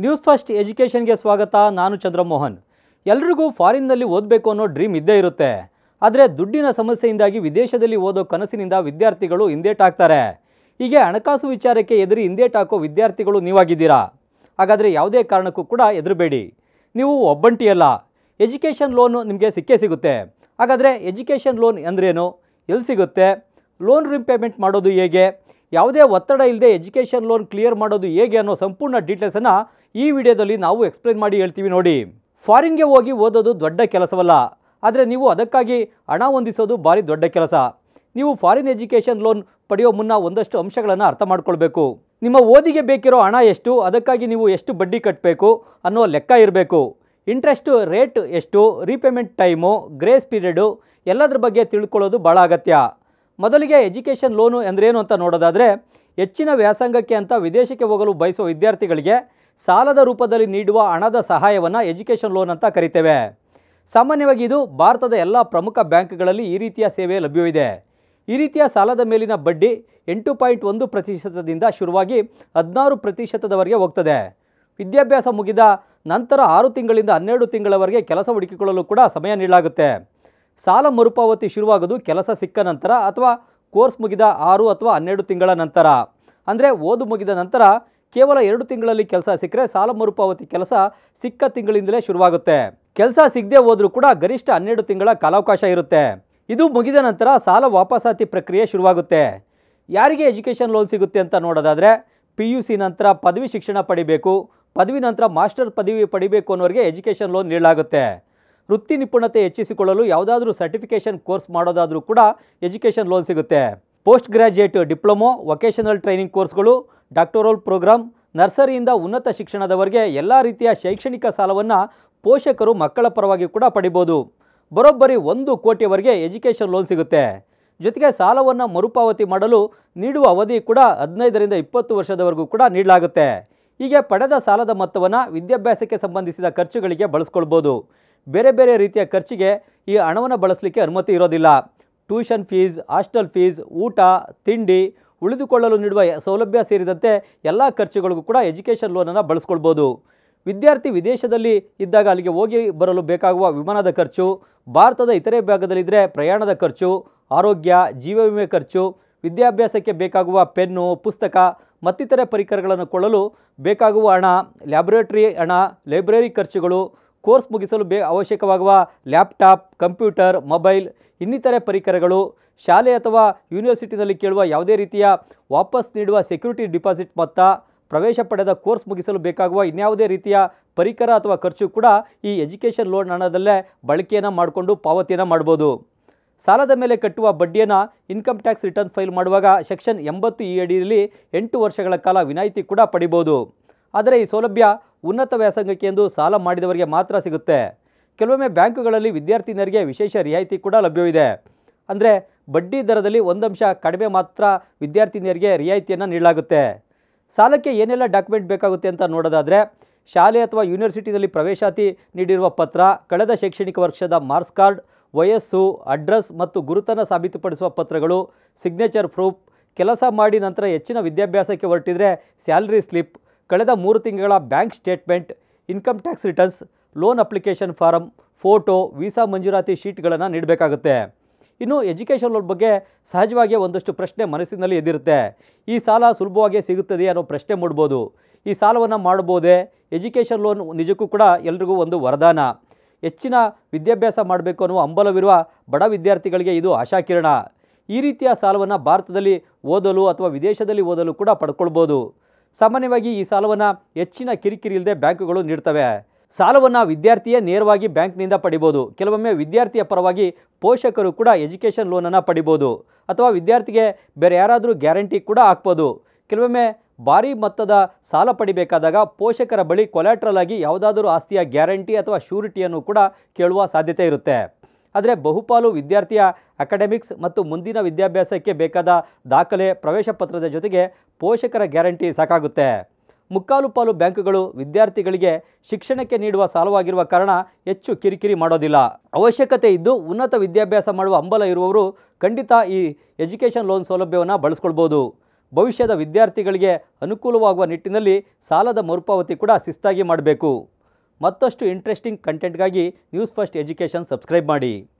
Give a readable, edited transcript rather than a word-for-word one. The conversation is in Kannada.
ನ್ಯೂಸ್ ಫಸ್ಟ್ ಎಜುಕೇಷನ್ಗೆ ಸ್ವಾಗತ. ನಾನು ಚಂದ್ರಮೋಹನ್. ಎಲ್ರಿಗೂ ಫಾರಿನ್ನಲ್ಲಿ ಓದಬೇಕು ಅನ್ನೋ ಡ್ರೀಮ್ ಇದ್ದೇ ಇರುತ್ತೆ. ಆದರೆ ದುಡ್ಡಿನ ಸಮಸ್ಯೆಯಿಂದಾಗಿ ವಿದೇಶದಲ್ಲಿ ಓದೋ ಕನಸಿನಿಂದ ವಿದ್ಯಾರ್ಥಿಗಳು ಹಿಂದೇಟಾಕ್ತಾರೆ. ಹೀಗೆ ಹಣಕಾಸು ವಿಚಾರಕ್ಕೆ ಎದುರಿ ಹಿಂದೇಟಾಕೋ ವಿದ್ಯಾರ್ಥಿಗಳು ನೀವಾಗಿದ್ದೀರಾ. ಹಾಗಾದರೆ ಯಾವುದೇ ಕಾರಣಕ್ಕೂ ಕೂಡ ಹೆದರಬೇಡಿ. ನೀವು ಒಬ್ಬಂಟಿಯಲ್ಲ. ಎಜುಕೇಷನ್ ಲೋನು ನಿಮಗೆ ಸಿಕ್ಕೇ ಸಿಗುತ್ತೆ. ಹಾಗಾದರೆ ಎಜುಕೇಷನ್ ಲೋನ್ ಅಂದ್ರೇನು, ಎಲ್ಲಿ ಸಿಗುತ್ತೆ, ಲೋನ್ ರೀಪೇಮೆಂಟ್ ಮಾಡೋದು ಹೇಗೆ, ಯಾವುದೇ ಒತ್ತಡ ಇಲ್ಲದೆ ಎಜುಕೇಷನ್ ಲೋನ್ ಕ್ಲಿಯರ್ ಮಾಡೋದು ಹೇಗೆ ಅನ್ನೋ ಸಂಪೂರ್ಣ ಡೀಟೇಲ್ಸನ್ನು ಈ ವಿಡಿಯೋದಲ್ಲಿ ನಾವು ಎಕ್ಸ್ಪ್ಲೇನ್ ಮಾಡಿ ಹೇಳ್ತೀವಿ ನೋಡಿ. ಫಾರಿನ್ಗೆ ಹೋಗಿ ಓದೋದು ದೊಡ್ಡ ಕೆಲಸವಲ್ಲ, ಆದರೆ ನೀವು ಅದಕ್ಕಾಗಿ ಹಣ ಹೊಂದಿಸೋದು ಭಾರಿ ದೊಡ್ಡ ಕೆಲಸ. ನೀವು ಫಾರಿನ್ ಎಜುಕೇಷನ್ ಲೋನ್ ಪಡೆಯೋ ಮುನ್ನ ಒಂದಷ್ಟು ಅಂಶಗಳನ್ನು ಅರ್ಥ ಮಾಡ್ಕೊಳ್ಬೇಕು. ನಿಮ್ಮ ಓದಿಗೆ ಬೇಕಿರೋ ಹಣ ಎಷ್ಟು, ಅದಕ್ಕಾಗಿ ನೀವು ಎಷ್ಟು ಬಡ್ಡಿ ಕಟ್ಟಬೇಕು ಅನ್ನೋ ಲೆಕ್ಕ ಇರಬೇಕು. ಇಂಟ್ರೆಸ್ಟ್ ರೇಟ್ ಎಷ್ಟು, ರೀಪೇಮೆಂಟ್ ಟೈಮು, ಗ್ರೇಸ್ ಪೀರಿಯಡು ಎಲ್ಲದರ ಬಗ್ಗೆ ತಿಳ್ಕೊಳ್ಳೋದು ಭಾಳ ಅಗತ್ಯ. ಮೊದಲಿಗೆ ಎಜುಕೇಷನ್ ಲೋನು ಅಂದ್ರೇನು ಅಂತ ನೋಡೋದಾದರೆ, ಹೆಚ್ಚಿನ ವ್ಯಾಸಂಗಕ್ಕೆ ಅಂತ ವಿದೇಶಕ್ಕೆ ಹೋಗಲು ಬಯಸುವ ವಿದ್ಯಾರ್ಥಿಗಳಿಗೆ ಸಾಲದ ರೂಪದಲ್ಲಿ ನೀಡುವ ಹಣದ ಸಹಾಯವನ್ನು ಎಜುಕೇಷನ್ ಲೋನ್ ಅಂತ ಕರಿತೇವೆ. ಸಾಮಾನ್ಯವಾಗಿ ಇದು ಭಾರತದ ಎಲ್ಲ ಪ್ರಮುಖ ಬ್ಯಾಂಕ್ಗಳಲ್ಲಿ ಈ ರೀತಿಯ ಸೇವೆ ಲಭ್ಯವಿದೆ. ಈ ರೀತಿಯ ಸಾಲದ ಮೇಲಿನ ಬಡ್ಡಿ 8.1% ಶುರುವಾಗಿ 16%ವರೆಗೆ ಹೋಗ್ತದೆ. ವಿದ್ಯಾಭ್ಯಾಸ ಮುಗಿದ ನಂತರ 6 ತಿಂಗಳಿಂದ 12 ತಿಂಗಳವರೆಗೆ ಕೆಲಸ ಹುಡುಕಿಕೊಳ್ಳಲು ಕೂಡ ಸಮಯ ನೀಡಲಾಗುತ್ತೆ. ಸಾಲ ಮರುಪಾವತಿ ಶುರುವಾಗೋದು ಕೆಲಸ ಸಿಕ್ಕ ನಂತರ ಅಥವಾ ಕೋರ್ಸ್ ಮುಗಿದ 6 ಅಥವಾ 12 ತಿಂಗಳ ನಂತರ. ಅಂದರೆ ಓದು ಮುಗಿದ ನಂತರ ಕೇವಲ 2 ತಿಂಗಳಲ್ಲಿ ಕೆಲಸ ಸಿಕ್ಕರೆ ಸಾಲ ಮರುಪಾವತಿ ಕೆಲಸ ಸಿಕ್ಕ ತಿಂಗಳಿಂದಲೇ ಶುರುವಾಗುತ್ತೆ. ಕೆಲಸ ಸಿಗದೆ ಹೋದರೂ ಕೂಡ ಗರಿಷ್ಠ 12 ತಿಂಗಳ ಕಾಲಾವಕಾಶ ಇರುತ್ತೆ. ಇದು ಮುಗಿದ ನಂತರ ಸಾಲ ವಾಪಸಾತಿ ಪ್ರಕ್ರಿಯೆ ಶುರುವಾಗುತ್ತೆ. ಯಾರಿಗೆ ಎಜುಕೇಷನ್ ಲೋನ್ ಸಿಗುತ್ತೆ ಅಂತ ನೋಡೋದಾದರೆ, PUC ನಂತರ ಪದವಿ ಶಿಕ್ಷಣ ಪಡಿಬೇಕು, ಪದವಿ ನಂತರ ಮಾಸ್ಟರ್ ಪದವಿ ಪಡಿಬೇಕು ಅನ್ನೋರಿಗೆ ಎಜುಕೇಷನ್ ಲೋನ್ ನೀಡಲಾಗುತ್ತೆ. ವೃತ್ತಿ ನಿಪುಣತೆ ಹೆಚ್ಚಿಸಿಕೊಳ್ಳಲು ಯಾವುದಾದ್ರೂ ಸರ್ಟಿಫಿಕೇಷನ್ ಕೋರ್ಸ್ ಮಾಡೋದಾದರೂ ಕೂಡ ಎಜುಕೇಷನ್ ಲೋನ್ ಸಿಗುತ್ತೆ. ಪೋಸ್ಟ್ ಗ್ರ್ಯಾಜುಯೇಟ್ ಡಿಪ್ಲೊಮೊ, ವೊಕೇಷನಲ್ ಟ್ರೈನಿಂಗ್ ಕೋರ್ಸ್ಗಳು, ಡಾಕ್ಟೋರಲ್ ಪ್ರೋಗ್ರಾಮ್, ನರ್ಸರಿಯಿಂದ ಉನ್ನತ ಶಿಕ್ಷಣದವರೆಗೆ ಎಲ್ಲ ರೀತಿಯ ಶೈಕ್ಷಣಿಕ ಸಾಲವನ್ನು ಪೋಷಕರು ಮಕ್ಕಳ ಪರವಾಗಿ ಕೂಡ ಪಡಿಬೋದು. ಬರೋಬ್ಬರಿ 1 ಕೋಟಿಯವರೆಗೆ ಎಜುಕೇಷನ್ ಲೋನ್ ಸಿಗುತ್ತೆ. ಜೊತೆಗೆ ಸಾಲವನ್ನು ಮರುಪಾವತಿ ಮಾಡಲು ನೀಡುವ ಅವಧಿ ಕೂಡ 15ರಿಂದ 20 ವರ್ಷದವರೆಗೂ ಕೂಡ ನೀಡಲಾಗುತ್ತೆ. ಹೀಗೆ ಪಡೆದ ಸಾಲದ ಮೊತ್ತವನ್ನು ವಿದ್ಯಾಭ್ಯಾಸಕ್ಕೆ ಸಂಬಂಧಿಸಿದ ಖರ್ಚುಗಳಿಗೆ ಬಳಸ್ಕೊಳ್ಬೋದು. ಬೇರೆ ಬೇರೆ ರೀತಿಯ ಖರ್ಚಿಗೆ ಈ ಹಣವನ್ನು ಬಳಸಲಿಕ್ಕೆ ಅನುಮತಿ ಇರೋದಿಲ್ಲ. ಟ್ಯೂಷನ್ ಫೀಸ್, ಹಾಸ್ಟೆಲ್ ಫೀಸ್, ಊಟ, ತಿಂಡಿ, ಉಳಿದುಕೊಳ್ಳಲು ನೀಡುವ ಸೌಲಭ್ಯ ಸೇರಿದಂತೆ ಎಲ್ಲ ಖರ್ಚುಗಳಿಗೂ ಕೂಡ ಎಜುಕೇಷನ್ ಲೋನನ್ನು ಬಳಸ್ಕೊಳ್ಬೋದು. ವಿದ್ಯಾರ್ಥಿ ವಿದೇಶದಲ್ಲಿ ಇದ್ದಾಗ ಅಲ್ಲಿಗೆ ಹೋಗಿ ಬರಲು ಬೇಕಾಗುವ ವಿಮಾನದ ಖರ್ಚು, ಭಾರತದ ಇತರೆ ಭಾಗದಲ್ಲಿದ್ದರೆ ಪ್ರಯಾಣದ ಖರ್ಚು, ಆರೋಗ್ಯ, ಜೀವ ವಿಮೆ ಖರ್ಚು, ವಿದ್ಯಾಭ್ಯಾಸಕ್ಕೆ ಬೇಕಾಗುವ ಪೆನ್ನು, ಪುಸ್ತಕ ಮತ್ತಿತರೆ ಪರಿಕರಗಳನ್ನು ಕೊಳ್ಳಲು ಬೇಕಾಗುವ ಹಣ, ಲ್ಯಾಬೊರೇಟರಿ ಹಣ, ಲೈಬ್ರರಿ ಖರ್ಚುಗಳು, ಕೋರ್ಸ್ ಮುಗಿಸಲು ಅವಶ್ಯಕವಾಗುವ ಲ್ಯಾಪ್ಟಾಪ್, ಕಂಪ್ಯೂಟರ್, ಮೊಬೈಲ್, ಇನ್ನಿತರೆ ಪರಿಕರಗಳು, ಶಾಲೆ ಅಥವಾ ಯೂನಿವರ್ಸಿಟಿನಲ್ಲಿ ಕೇಳುವ ಯಾವುದೇ ರೀತಿಯ ವಾಪಸ್ ನೀಡುವ ಸೆಕ್ಯೂರಿಟಿ ಡಿಪಾಸಿಟ್ ಮೊತ್ತ, ಪ್ರವೇಶ ಪಡೆದ ಕೋರ್ಸ್ ಮುಗಿಸಲು ಬೇಕಾಗುವ ಇನ್ಯಾವುದೇ ರೀತಿಯ ಪರಿಕರ ಅಥವಾ ಖರ್ಚು ಕೂಡ ಈ ಎಜುಕೇಷನ್ ಲೋನ್ ಹಣದಲ್ಲೇ ಬಳಕೆಯನ್ನು ಮಾಡಿಕೊಂಡು ಪಾವತಿಯನ್ನು ಮಾಡ್ಬೋದು. ಸಾಲದ ಮೇಲೆ ಕಟ್ಟುವ ಬಡ್ಡಿಯನ್ನು ಇನ್ಕಮ್ ಟ್ಯಾಕ್ಸ್ ರಿಟರ್ನ್ ಫೈಲ್ ಮಾಡುವಾಗ ಸೆಕ್ಷನ್ 80 ಈ ಅಡಿಯಲ್ಲಿ 8 ವರ್ಷಗಳ ಕಾಲ ವಿನಾಯಿತಿ ಕೂಡ ಪಡಿಬೋದು. ಆದರೆ ಈ ಸೌಲಭ್ಯ ಉನ್ನತ ವ್ಯಾಸಂಗಕ್ಕೆ ಎಂದು ಸಾಲ ಮಾಡಿದವರಿಗೆ ಮಾತ್ರ ಸಿಗುತ್ತೆ. ಕೆಲವೊಮ್ಮೆ ಬ್ಯಾಂಕುಗಳಲ್ಲಿ ವಿದ್ಯಾರ್ಥಿನಿಯರಿಗೆ ವಿಶೇಷ ರಿಯಾಯಿತಿ ಕೂಡ ಲಭ್ಯವಿದೆ. ಅಂದರೆ ಬಡ್ಡಿ ದರದಲ್ಲಿ 1% ಕಡಿಮೆ ಮಾತ್ರ ವಿದ್ಯಾರ್ಥಿನಿಯರಿಗೆ ರಿಯಾಯಿತಿಯನ್ನು ನೀಡಲಾಗುತ್ತೆ. ಸಾಲಕ್ಕೆ ಏನೆಲ್ಲ ಡಾಕ್ಯುಮೆಂಟ್ ಬೇಕಾಗುತ್ತೆ ಅಂತ ನೋಡೋದಾದರೆ, ಶಾಲೆ ಅಥವಾ ಯೂನಿವರ್ಸಿಟಿನಲ್ಲಿ ಪ್ರವೇಶಾತಿ ನೀಡಿರುವ ಪತ್ರ, ಕಳೆದ ಶೈಕ್ಷಣಿಕ ವರ್ಷದ ಮಾರ್ಕ್ಸ್ ಕಾರ್ಡ್, ವಯಸ್ಸು, ಅಡ್ರೆಸ್ ಮತ್ತು ಗುರುತನ್ನು ಸಾಬೀತುಪಡಿಸುವ ಪತ್ರಗಳು, ಸಿಗ್ನೇಚರ್ ಪ್ರೂಫ್, ಕೆಲಸ ಮಾಡಿ ನಂತರ ಹೆಚ್ಚಿನ ವಿದ್ಯಾಭ್ಯಾಸಕ್ಕೆ ಹೊರಟಿದ್ರೆ ಸ್ಯಾಲರಿ ಸ್ಲಿಪ್, ಕಳೆದ 3 ತಿಂಗಳ bank statement, income tax returns, loan application form, photo, visa ಮಂಜೂರಾತಿ ಶೀಟ್ಗಳನ್ನು ನೀಡಬೇಕಾಗುತ್ತೆ. ಇನ್ನು ಎಜುಕೇಷನ್ ಲೋನ್ ಬಗ್ಗೆ ಸಹಜವಾಗಿ ಒಂದಷ್ಟು ಪ್ರಶ್ನೆ ಮನಸ್ಸಿನಲ್ಲಿ ಎದ್ದಿರುತ್ತೆ. ಈ ಸಾಲ ಸುಲಭವಾಗಿ ಸಿಗುತ್ತದೆ ಅನ್ನೋ ಪ್ರಶ್ನೆ ಮೂಡ್ಬೋದು. ಈ ಸಾಲವನ್ನು ಮಾಡಬಹುದೇ? ಎಜುಕೇಷನ್ ಲೋನ್ ನಿಜಕ್ಕೂ ಕೂಡ ಎಲ್ರಿಗೂ ಒಂದು ವರದಾನ. ಹೆಚ್ಚಿನ ವಿದ್ಯಾಭ್ಯಾಸ ಮಾಡಬೇಕು ಅನ್ನುವ ಹಂಬಲವಿರುವ ಬಡ ವಿದ್ಯಾರ್ಥಿಗಳಿಗೆ ಇದು ಆಶಾಕಿರಣ. ಈ ರೀತಿಯ ಸಾಲವನ್ನು ಭಾರತದಲ್ಲಿ ಓದಲು ಅಥವಾ ವಿದೇಶದಲ್ಲಿ ಓದಲು ಕೂಡ ಪಡ್ಕೊಳ್ಬೋದು. ಸಾಮಾನ್ಯವಾಗಿ ಈ ಸಾಲವನ್ನು ಹೆಚ್ಚಿನ ಕಿರಿಕಿರಿ ಇಲ್ಲದೆ ಬ್ಯಾಂಕುಗಳು ನೀಡ್ತವೆ. ಸಾಲವನ್ನು ವಿದ್ಯಾರ್ಥಿಯೇ ನೇರವಾಗಿ ಬ್ಯಾಂಕ್ನಿಂದ ಪಡಿಬೋದು. ಕೆಲವೊಮ್ಮೆ ವಿದ್ಯಾರ್ಥಿಯ ಪರವಾಗಿ ಪೋಷಕರು ಕೂಡ ಎಜುಕೇಷನ್ ಲೋನನ್ನು ಪಡಿಬೋದು. ಅಥವಾ ವಿದ್ಯಾರ್ಥಿಗೆ ಬೇರೆ ಯಾರಾದರೂ ಗ್ಯಾರಂಟಿ ಕೂಡ ಹಾಕ್ಬೋದು. ಕೆಲವೊಮ್ಮೆ ಭಾರೀ ಮೊತ್ತದ ಸಾಲ ಪಡಿಬೇಕಾದಾಗ ಪೋಷಕರ ಬಳಿ ಕೊಲ್ಯಾಟ್ರಲ್ ಆಗಿ ಯಾವುದಾದರೂ ಆಸ್ತಿಯ ಗ್ಯಾರಂಟಿ ಅಥವಾ ಶ್ಯೂರಿಟಿಯನ್ನು ಕೂಡ ಕೇಳುವ ಸಾಧ್ಯತೆ ಇರುತ್ತೆ. ಆದರೆ ಬಹುಪಾಲು ವಿದ್ಯಾರ್ಥಿಯ ಅಕಾಡೆಮಿಕ್ಸ್ ಮತ್ತು ಮುಂದಿನ ವಿದ್ಯಾಭ್ಯಾಸಕ್ಕೆ ಬೇಕಾದ ದಾಖಲೆ, ಪ್ರವೇಶ ಪತ್ರದ ಜೊತೆಗೆ ಪೋಷಕರ ಗ್ಯಾರಂಟಿ ಸಾಕಾಗುತ್ತೆ. ಮುಕ್ಕಾಲು ಪಾಲು ಬ್ಯಾಂಕುಗಳು ವಿದ್ಯಾರ್ಥಿಗಳಿಗೆ ಶಿಕ್ಷಣಕ್ಕೆ ನೀಡುವ ಸಾಲವಾಗಿರುವ ಕಾರಣ ಹೆಚ್ಚು ಕಿರಿಕಿರಿ ಮಾಡೋದಿಲ್ಲ. ಅವಶ್ಯಕತೆ ಇದ್ದು ಉನ್ನತ ವಿದ್ಯಾಭ್ಯಾಸ ಮಾಡುವ ಹಂಬಲ ಇರುವವರು ಖಂಡಿತ ಈ ಎಜುಕೇಷನ್ ಲೋನ್ ಸೌಲಭ್ಯವನ್ನು ಬಳಸ್ಕೊಳ್ಬೋದು. ಭವಿಷ್ಯದ ವಿದ್ಯಾರ್ಥಿಗಳಿಗೆ ಅನುಕೂಲವಾಗುವ ನಿಟ್ಟಿನಲ್ಲಿ ಸಾಲದ ಮರುಪಾವತಿ ಕೂಡ ಶಿಸ್ತಾಗಿ ಮಾಡಬೇಕು. ಮತ್ತಷ್ಟು ಇಂಟ್ರೆಸ್ಟಿಂಗ್ ಕಂಟೆಂಟ್ಗಾಗಿ ನ್ಯೂಸ್ ಫಸ್ಟ್ ಎಜುಕೇಷನ್ ಸಬ್ಸ್ಕ್ರೈಬ್ ಮಾಡಿ.